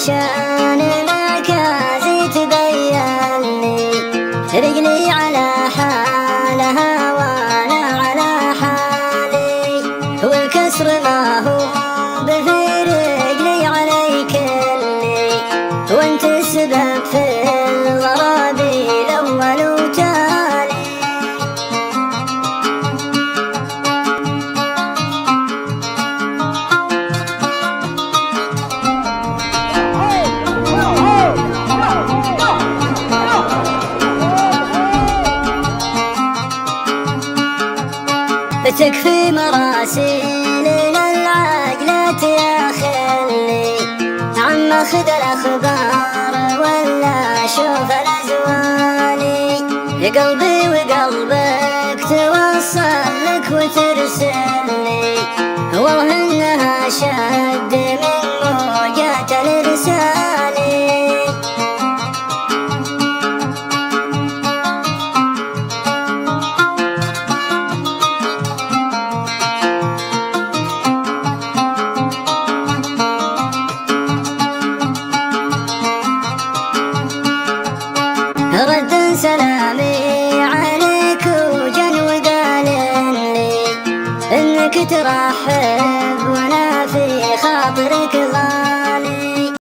عشان مكازي تبيني، رجلي على حالها وانا على حالي، والكسر ما هو بفي رجلي علي كلي، وانت السبب في الغرابي الاول وتالي. تكفي مراسيلنا العقلة يا خلي، عم اخذ الاخبار ولا اشوف الازواني، قلبي وقلبك توصل لك وترسلني، والله انها شد من موجات الارسالي. رد